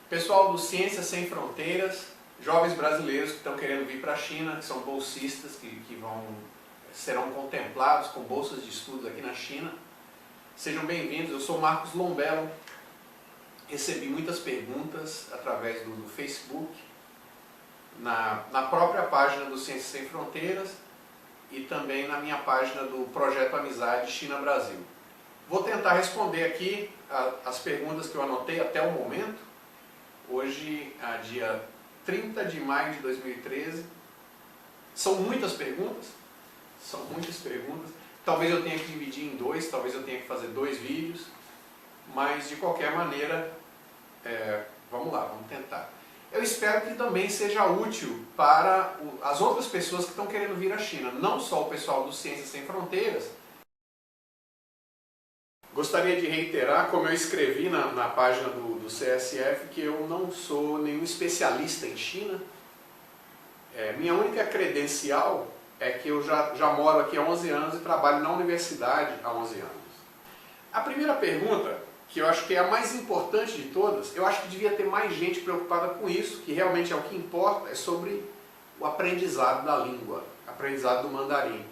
Pessoal do Ciências Sem Fronteiras, jovens brasileiros que estão querendo vir para a China, que são bolsistas, que serão contemplados com bolsas de estudos aqui na China. Sejam bem-vindos, eu sou Marcos Lombello. Recebi muitas perguntas através do Facebook, na própria página do Ciências Sem Fronteiras e também na minha página do Projeto Amizade China-Brasil. Vou tentar responder aqui as perguntas que eu anotei até o momento. Hoje, dia 30 de maio de 2013. São muitas perguntas. Talvez eu tenha que dividir em dois, talvez eu tenha que fazer 2 vídeos. Mas, de qualquer maneira, vamos lá, vamos tentar. Eu espero que também seja útil para as outras pessoas que estão querendo vir à China, não só o pessoal do Ciências Sem Fronteiras. Gostaria de reiterar, como eu escrevi na página do CSF, que eu não sou nenhum especialista em China. Minha única credencial é que eu já moro aqui há 11 anos e trabalho na universidade há 11 anos. A primeira pergunta, que eu acho que é a mais importante de todas, eu acho que devia ter mais gente preocupada com isso, que realmente é o que importa, é sobre o aprendizado da língua, aprendizado do mandarim.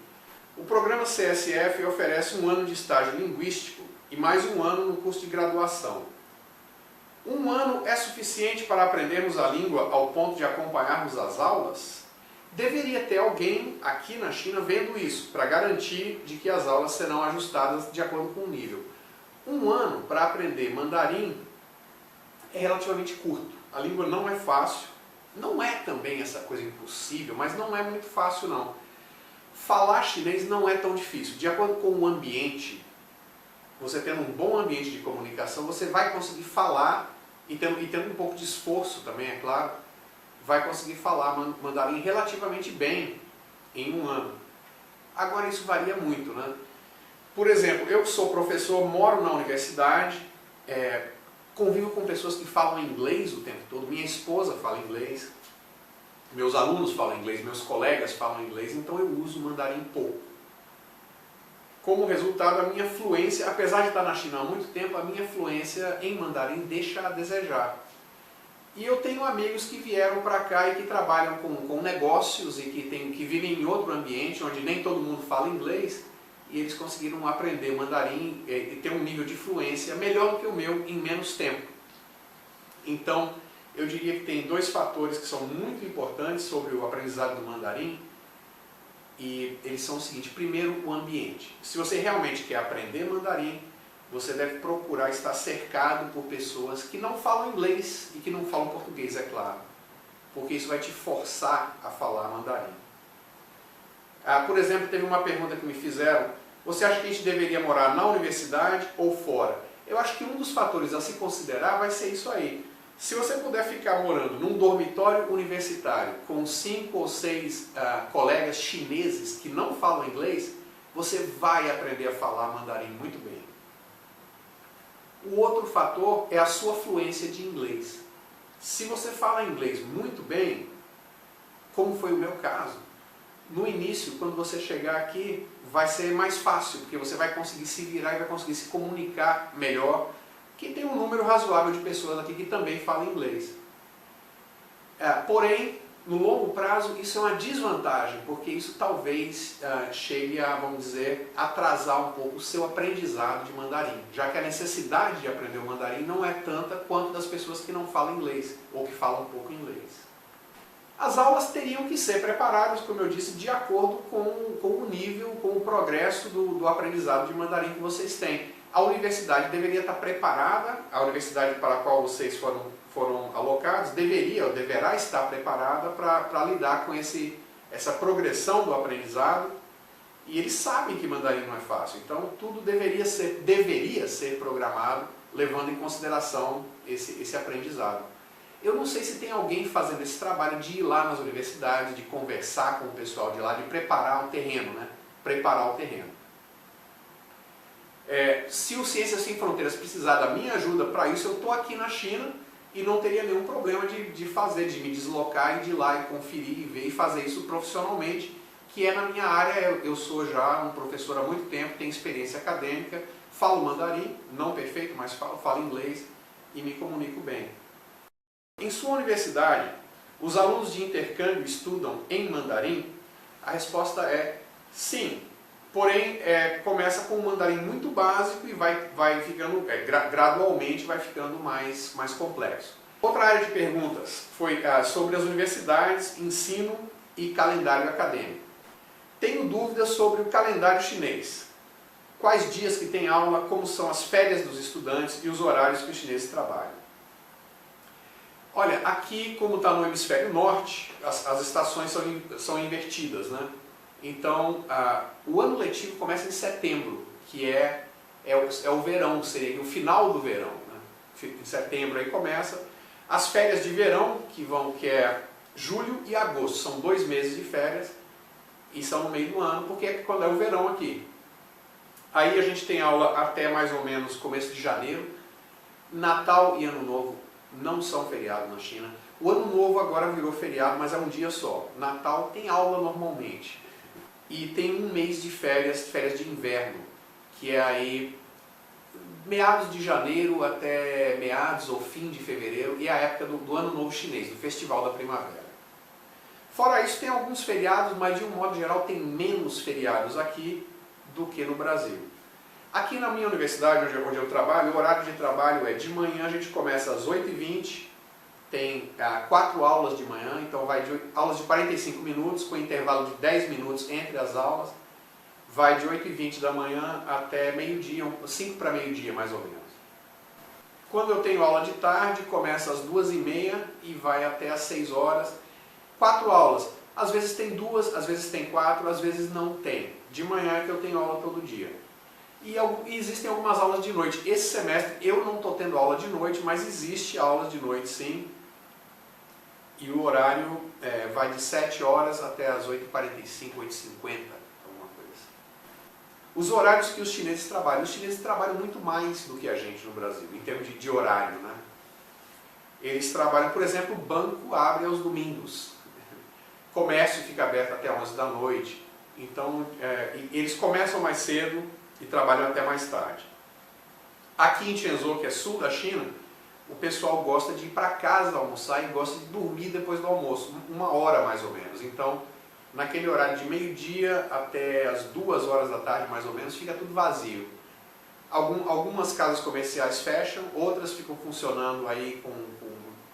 O programa CSF oferece 1 ano de estágio linguístico e mais 1 ano no curso de graduação. 1 ano é suficiente para aprendermos a língua ao ponto de acompanharmos as aulas? Deveria ter alguém aqui na China vendo isso, para garantir de que as aulas serão ajustadas de acordo com o nível. 1 ano para aprender mandarim é relativamente curto. A língua não é fácil, não é também essa coisa impossível, mas não é muito fácil não. Falar chinês não é tão difícil. De acordo com o ambiente, você tendo um bom ambiente de comunicação, você vai conseguir falar, e tendo um pouco de esforço também, é claro, vai conseguir falar mandarim relativamente bem em 1 ano. Agora isso varia muito, né? Por exemplo, eu que sou professor, moro na universidade, convivo com pessoas que falam inglês o tempo todo, minha esposa fala inglês, meus alunos falam inglês, meus colegas falam inglês, então eu uso mandarim pouco. Como resultado, a minha fluência, apesar de estar na China há muito tempo, a minha fluência em mandarim deixa a desejar. E eu tenho amigos que vieram para cá e que trabalham com negócios e que vivem em outro ambiente, onde nem todo mundo fala inglês, e eles conseguiram aprender mandarim e ter um nível de fluência melhor do que o meu em menos tempo. Então, eu diria que tem 2 fatores que são muito importantes sobre o aprendizado do mandarim, e eles são o seguinte: primeiro, o ambiente. Se você realmente quer aprender mandarim, você deve procurar estar cercado por pessoas que não falam inglês e que não falam português, é claro, porque isso vai te forçar a falar mandarim. Por exemplo, teve uma pergunta que me fizeram: você acha que a gente deveria morar na universidade ou fora? Eu acho que um dos fatores a se considerar vai ser isso aí. Se você puder ficar morando num dormitório universitário com 5 ou 6 colegas chineses que não falam inglês, você vai aprender a falar mandarim muito bem. O outro fator é a sua fluência de inglês. Se você fala inglês muito bem, como foi o meu caso, no início, quando você chegar aqui, vai ser mais fácil, porque você vai conseguir se virar e vai conseguir se comunicar melhor, que tem um número razoável de pessoas aqui que também falam inglês. Porém, no longo prazo, isso é uma desvantagem, porque isso talvez chegue a, vamos dizer, atrasar um pouco o seu aprendizado de mandarim, já que a necessidade de aprender o mandarim não é tanta quanto das pessoas que não falam inglês, ou que falam pouco inglês. As aulas teriam que ser preparadas, como eu disse, de acordo com o nível, com o progresso do aprendizado de mandarim que vocês têm. A universidade deveria estar preparada, a universidade para a qual vocês foram alocados, deverá estar preparada para lidar com essa progressão do aprendizado, e eles sabem que mandarim não é fácil, então tudo deveria ser programado, levando em consideração esse aprendizado. Eu não sei se tem alguém fazendo esse trabalho de ir lá nas universidades, de conversar com o pessoal de lá, de preparar o terreno, né? Preparar o terreno. Se o Ciências Sem Fronteiras precisar da minha ajuda para isso, eu estou aqui na China e não teria nenhum problema de me deslocar e de ir lá e conferir e ver e fazer isso profissionalmente, que é na minha área. Eu sou já um professor há muito tempo, tenho experiência acadêmica, falo mandarim, não perfeito, mas falo inglês e me comunico bem. em sua universidade, os alunos de intercâmbio estudam em mandarim? A resposta é sim. Porém, começa com um mandarim muito básico e vai ficando, gradualmente vai ficando mais complexo. Outra área de perguntas foi sobre as universidades, ensino e calendário acadêmico. Tenho dúvidas sobre o calendário chinês. Quais dias que tem aula, como são as férias dos estudantes e os horários que os chineses trabalham. Olha, aqui como está no hemisfério norte, as estações são invertidas, né? Então, o ano letivo começa em setembro, que é o verão, seria o final do verão, né? Em setembro aí começa. As férias de verão, que é julho e agosto, são 2 meses de férias, e são no meio do ano, porque é quando é o verão aqui. Aí a gente tem aula até mais ou menos começo de janeiro. Natal e Ano Novo não são feriados na China. O Ano Novo agora virou feriado, mas é um dia só. Natal tem aula normalmente. E tem um mês de férias de inverno, que é aí meados de janeiro até meados ou fim de fevereiro, e é a época do Ano Novo Chinês, do Festival da Primavera. Fora isso, tem alguns feriados, mas de um modo geral tem menos feriados aqui do que no Brasil. Aqui na minha universidade, onde eu trabalho, o horário de trabalho é de manhã, a gente começa às 8h20, tem 4 aulas de manhã, então vai de aulas de 45 minutos, com intervalo de 10 minutos entre as aulas, vai de 8h20 da manhã até meio-dia, 5 para meio-dia mais ou menos. Quando eu tenho aula de tarde, começa às 2h30 e vai até às 6 horas. 4 aulas, às vezes tem 2, às vezes tem 4, às vezes não tem. De manhã é que eu tenho aula todo dia. E existem algumas aulas de noite. Esse semestre eu não estou tendo aula de noite, mas existe aulas de noite sim. E o horário vai de 7 horas até as 8h45, 8h50, alguma coisa assim. Os horários que os chineses trabalham muito mais do que a gente no Brasil, em termos de horário, né? Eles trabalham, por exemplo, o banco abre aos domingos. Comércio fica aberto até 11 da noite. Então, eles começam mais cedo e trabalham até mais tarde. Aqui em Zhengzhou, que é sul da China, o pessoal gosta de ir para casa almoçar e gosta de dormir depois do almoço, 1 hora mais ou menos. Então, naquele horário de meio-dia até as 2 horas da tarde mais ou menos, fica tudo vazio. Algumas casas comerciais fecham, outras ficam funcionando aí com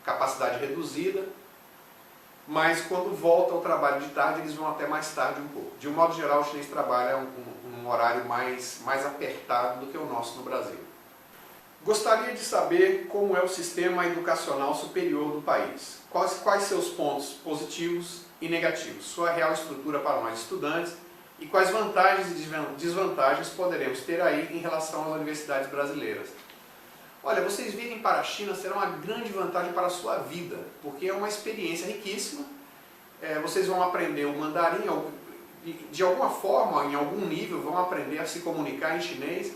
capacidade reduzida, mas quando volta ao trabalho de tarde, eles vão até mais tarde um pouco. De um modo geral, o chinês trabalha um horário mais apertado do que o nosso no Brasil. Gostaria de saber como é o sistema educacional superior do país. Quais seus pontos positivos e negativos, sua real estrutura para nós estudantes e quais vantagens e desvantagens poderemos ter aí em relação às universidades brasileiras. Olha, vocês virem para a China será uma grande vantagem para a sua vida, porque é uma experiência riquíssima. Vocês vão aprender o mandarim, de alguma forma, em algum nível, vão aprender a se comunicar em chinês,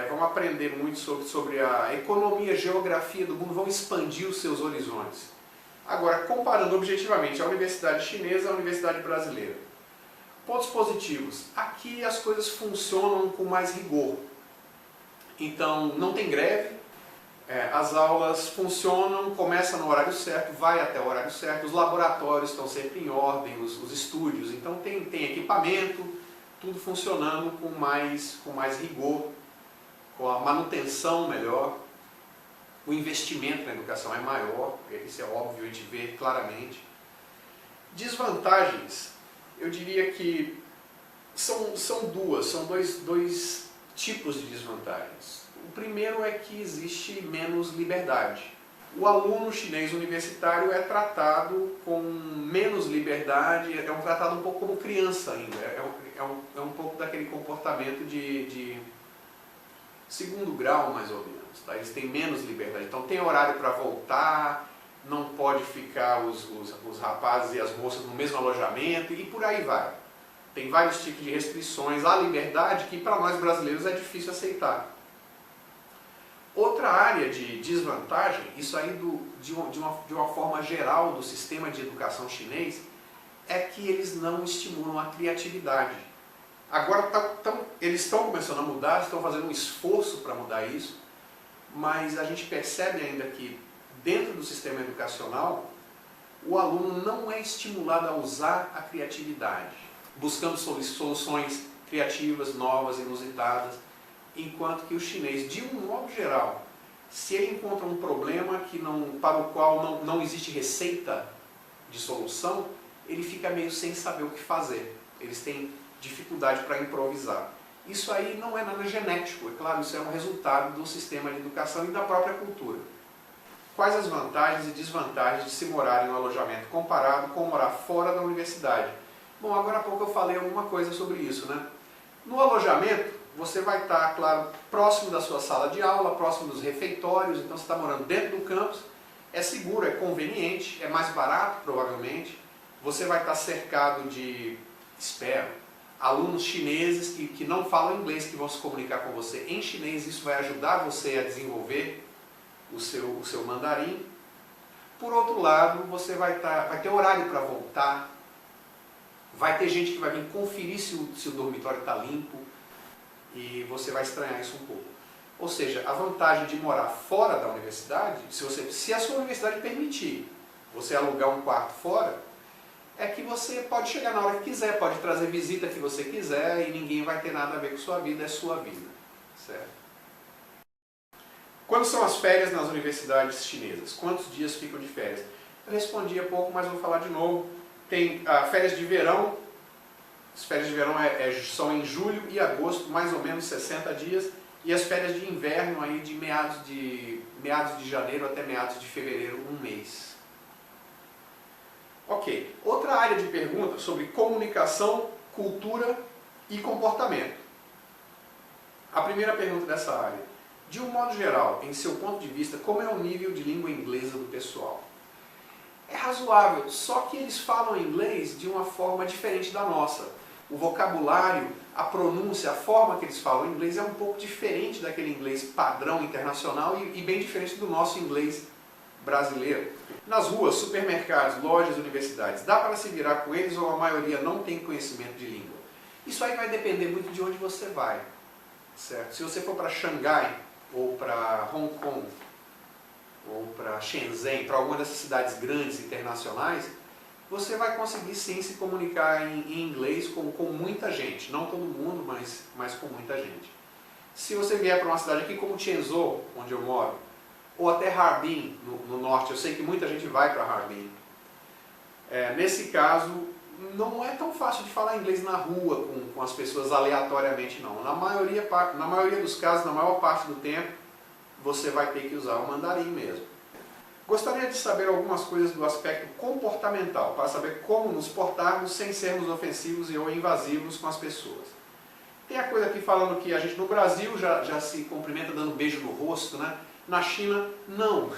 vão aprender muito sobre a economia, geografia do mundo, vão expandir os seus horizontes. Agora, comparando objetivamente a universidade chinesa e a universidade brasileira. Pontos positivos. Aqui as coisas funcionam com mais rigor. Então, não tem greve. As aulas funcionam, começa no horário certo, vai até o horário certo, os laboratórios estão sempre em ordem, os estúdios, então tem equipamento, tudo funcionando com mais rigor, com a manutenção melhor, o investimento na educação é maior, isso é óbvio, a gente vê claramente. Desvantagens, eu diria que são dois tipos de desvantagens. O primeiro é que existe menos liberdade. O aluno chinês universitário é tratado com menos liberdade, é tratado um pouco como criança ainda, é um pouco daquele comportamento de segundo grau, mais ou menos. Tá? Eles têm menos liberdade, então tem horário para voltar, não pode ficar os rapazes e as moças no mesmo alojamento e por aí vai. Tem vários tipos de restrições à liberdade que para nós brasileiros é difícil aceitar. Outra área de desvantagem, isso aí de uma forma geral do sistema de educação chinês, é que eles não estimulam a criatividade. Agora eles estão começando a mudar, estão fazendo um esforço para mudar isso, mas a gente percebe ainda que dentro do sistema educacional, o aluno não é estimulado a usar a criatividade, buscando soluções criativas, novas, inusitadas, enquanto que o chinês, de um modo geral, se ele encontra um problema para o qual não existe receita de solução, ele fica meio sem saber o que fazer. Eles têm dificuldade para improvisar. Isso aí não é nada genético, é claro, isso é um resultado do sistema de educação e da própria cultura. Quais as vantagens e desvantagens de se morar em um alojamento comparado com morar fora da universidade? Bom, agora há pouco eu falei alguma coisa sobre isso, né? No alojamento, você vai estar, claro, próximo da sua sala de aula, próximo dos refeitórios, então você está morando dentro do campus, é seguro, é conveniente, é mais barato, provavelmente. Você vai estar cercado de, espero, alunos chineses que não falam inglês, que vão se comunicar com você em chinês, isso vai ajudar você a desenvolver o seu mandarim. Por outro lado, você vai ter horário para voltar, vai ter gente que vai vir conferir se o dormitório está limpo, e você vai estranhar isso um pouco. Ou seja, a vantagem de morar fora da universidade, se a sua universidade permitir você alugar um quarto fora, é que você pode chegar na hora que quiser, pode trazer visita que você quiser e ninguém vai ter nada a ver com sua vida, é sua vida, certo? Quando são as férias nas universidades chinesas? Quantos dias ficam de férias? Eu respondi há pouco, mas vou falar de novo. Tem férias de verão. As férias de verão são em julho e agosto, mais ou menos 60 dias. E as férias de inverno aí de meados de janeiro até meados de fevereiro, um mês. Ok. Outra área de pergunta sobre comunicação, cultura e comportamento. A primeira pergunta dessa área. De um modo geral, em seu ponto de vista, como é o nível de língua inglesa do pessoal? É razoável, só que eles falam inglês de uma forma diferente da nossa. O vocabulário, a pronúncia, a forma que eles falam inglês é um pouco diferente daquele inglês padrão internacional e bem diferente do nosso inglês brasileiro. Nas ruas, supermercados, lojas, universidades, dá para se virar com eles ou a maioria não tem conhecimento de língua? Isso aí vai depender muito de onde você vai, certo? Se você for para Xangai, ou para Hong Kong, ou para Shenzhen, para alguma dessas cidades grandes internacionais, você vai conseguir sim se comunicar em inglês com muita gente. Não todo mundo, mas com muita gente. Se você vier para uma cidade aqui como Chenzhou, onde eu moro, ou até Harbin, no norte, eu sei que muita gente vai para Harbin. Nesse caso, não é tão fácil de falar inglês na rua com as pessoas aleatoriamente, não. Na maioria dos casos, na maior parte do tempo, você vai ter que usar o mandarim mesmo. Gostaria de saber algumas coisas do aspecto comportamental, para saber como nos portarmos sem sermos ofensivos ou invasivos com as pessoas. Tem a coisa aqui falando que a gente no Brasil já se cumprimenta dando beijo no rosto, né? Na China, não.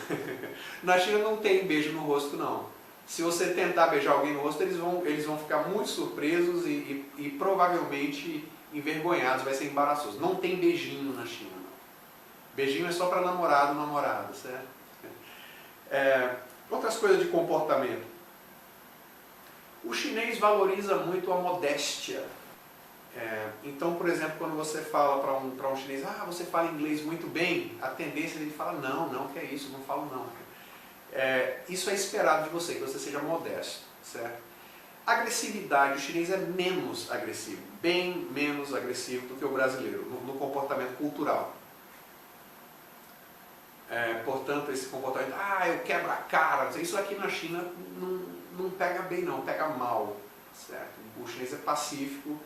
Na China não tem beijo no rosto, não. Se você tentar beijar alguém no rosto, eles vão ficar muito surpresos e provavelmente envergonhados, vai ser embaraçoso. Não tem beijinho na China, não. Beijinho é só para namorado, namorada, certo? Outras coisas de comportamento. O chinês valoriza muito a modéstia. Então, por exemplo, quando você fala para um chinês, você fala inglês muito bem, a tendência dele fala, não, que é isso, não falo não. Isso é esperado de você, que você seja modesto, certo? Agressividade, o chinês é menos agressivo, bem menos agressivo do que o brasileiro, no comportamento cultural. Portanto, esse comportamento, eu quebro a cara, isso aqui na China não pega bem não, pega mal, certo? O chinês é pacífico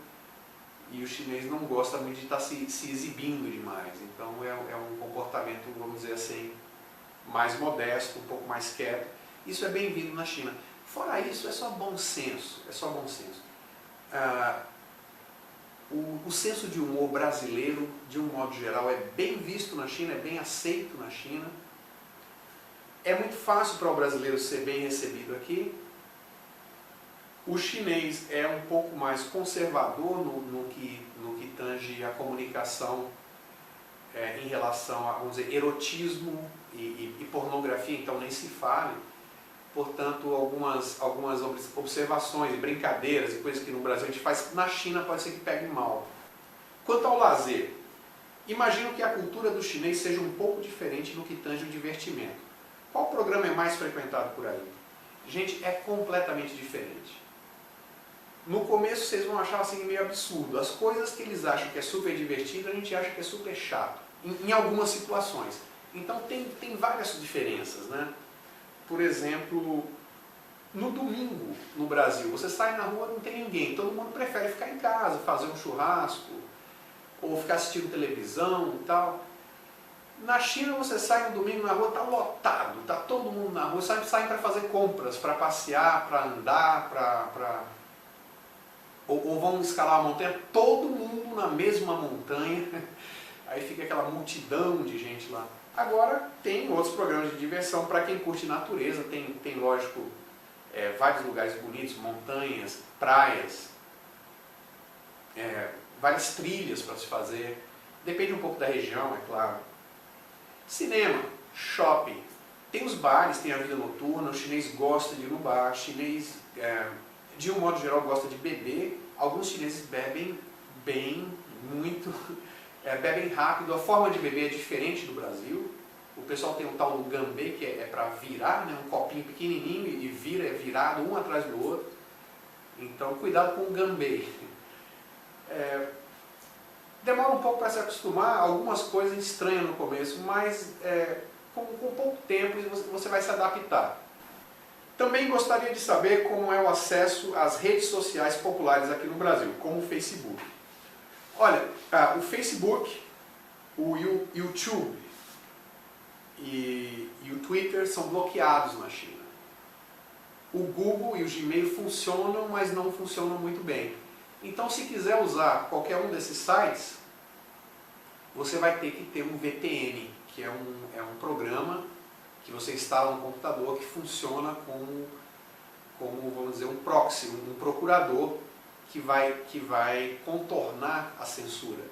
e o chinês não gosta muito de estar se exibindo demais, então é um comportamento, vamos dizer assim, mais modesto, um pouco mais quieto. Isso é bem-vindo na China. Fora isso, é só bom senso, O senso de humor brasileiro, de um modo geral, é bem visto na China, é bem aceito na China. É muito fácil para o brasileiro ser bem recebido aqui. O chinês é um pouco mais conservador no que tange a comunicação em relação a, vamos dizer, erotismo e pornografia, então nem se fale. Portanto, algumas observações, brincadeiras e coisas que no Brasil a gente faz, na China pode ser que pegue mal. Quanto ao lazer, imagino que a cultura do chinês seja um pouco diferente no que tange o divertimento. Qual programa é mais frequentado por aí? Gente, é completamente diferente. No começo vocês vão achar assim meio absurdo. As coisas que eles acham que é super divertido, a gente acha que é super chato. Em algumas situações. Então tem várias diferenças, né? Por exemplo, no domingo no Brasil, você sai na rua, não tem ninguém. Todo mundo prefere ficar em casa, fazer um churrasco, ou ficar assistindo televisão e tal. Na China você sai no domingo na rua, está lotado, está todo mundo na rua, saem para fazer compras, para passear, para andar, ou vão escalar a montanha, todo mundo na mesma montanha, aí fica aquela multidão de gente lá. Agora tem outros programas de diversão para quem curte natureza, tem lógico, vários lugares bonitos, montanhas, praias, várias trilhas para se fazer, depende um pouco da região, é claro. Cinema, shopping, tem os bares, tem a vida noturna, o chinês gosta de ir no bar, o chinês, de um modo geral, gosta de beber, alguns chineses bebem bem, muito, bebem rápido, a forma de beber é diferente do Brasil, o pessoal tem um tal do gambê, que é para virar, né, um copinho pequenininho e vira, é virado um atrás do outro, então cuidado com o gambê. Demora um pouco para se acostumar, algumas coisas estranham no começo, mas com pouco tempo você vai se adaptar. Também gostaria de saber como é o acesso às redes sociais populares aqui no Brasil, como o Facebook. Olha, o Facebook, o YouTube e o Twitter são bloqueados na China. O Google e o Gmail funcionam, mas não funcionam muito bem. Então, se quiser usar qualquer um desses sites, você vai ter que ter um VPN, que é um programa que você instala no computador que funciona como vamos dizer, um proxy, um procurador que vai contornar a censura.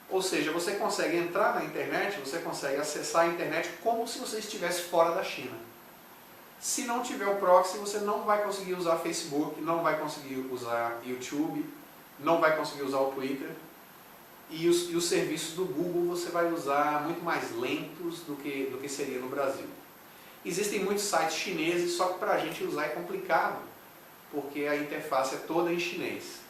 Ou seja, você consegue entrar na internet, você consegue acessar a internet como se você estivesse fora da China. Se não tiver o proxy, você não vai conseguir usar Facebook, não vai conseguir usar YouTube, não vai conseguir usar o Twitter, e os serviços do Google você vai usar muito mais lentos do que seria no Brasil. Existem muitos sites chineses, só que para a gente usar é complicado, porque a interface é toda em chinês.